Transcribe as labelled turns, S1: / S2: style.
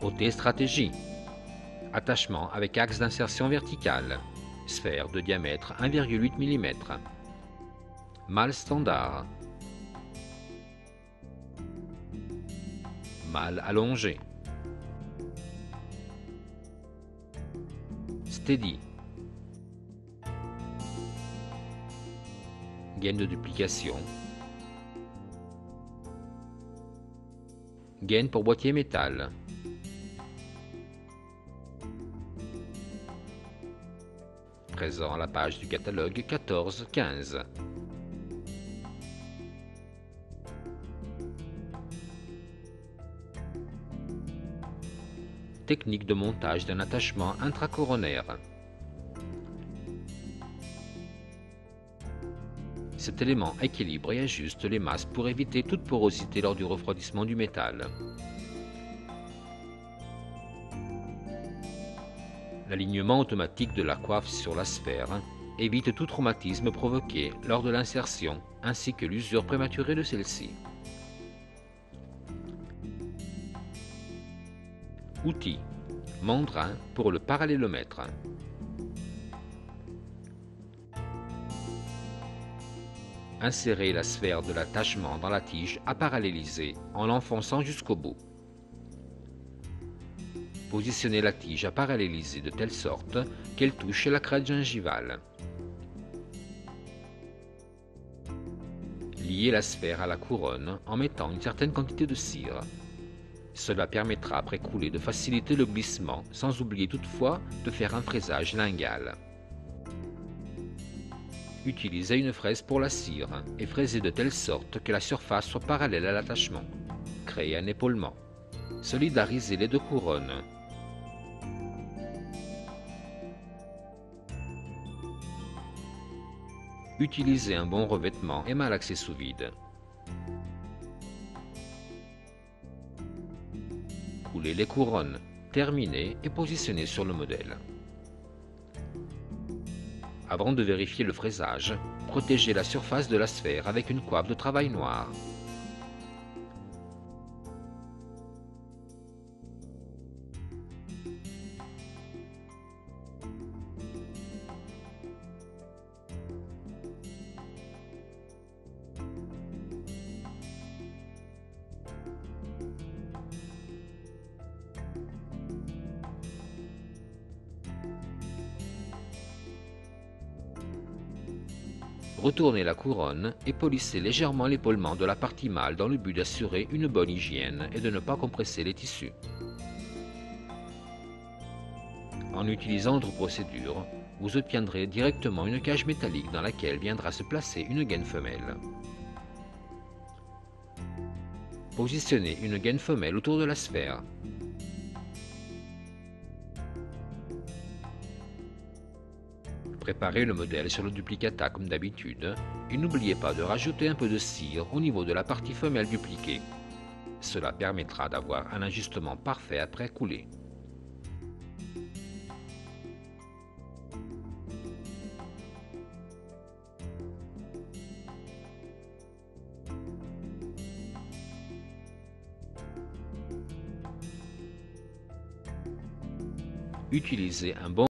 S1: OT stratégie. Attachement avec axe d'insertion verticale. Sphère de diamètre 1,8 mm. Malle standard. Malle allongé. Steady. Gaine de duplication. Gaine pour boîtier métal. Présent à la page du catalogue 14-15. Technique de montage d'un attachement intracoronaire. Cet élément équilibre et ajuste les masses pour éviter toute porosité lors du refroidissement du métal. L'alignement automatique de la coiffe sur la sphère évite tout traumatisme provoqué lors de l'insertion ainsi que l'usure prématurée de celle-ci. Outils. Mandrin pour le parallélomètre. Insérez la sphère de l'attachement dans la tige à paralléliser en l'enfonçant jusqu'au bout. Positionnez la tige à paralléliser de telle sorte qu'elle touche la crête gingivale. Liez la sphère à la couronne en mettant une certaine quantité de cire. Cela permettra après couler de faciliter le glissement sans oublier toutefois de faire un fraisage lingual. Utilisez une fraise pour la cire et fraisez de telle sorte que la surface soit parallèle à l'attachement. Créez un épaulement. Solidarisez les deux couronnes. Utilisez un bon revêtement et malaxez sous vide. Coulez les couronnes, terminez et positionnez sur le modèle. Avant de vérifier le fraisage, protégez la surface de la sphère avec une coiffe de travail noir. Retournez la couronne et polissez légèrement l'épaulement de la partie mâle dans le but d'assurer une bonne hygiène et de ne pas compresser les tissus. En utilisant notre procédure, vous obtiendrez directement une cage métallique dans laquelle viendra se placer une gaine femelle. Positionnez une gaine femelle autour de la sphère. Préparez le modèle sur le duplicata comme d'habitude et n'oubliez pas de rajouter un peu de cire au niveau de la partie femelle dupliquée. Cela permettra d'avoir un ajustement parfait après couler. Utilisez un bon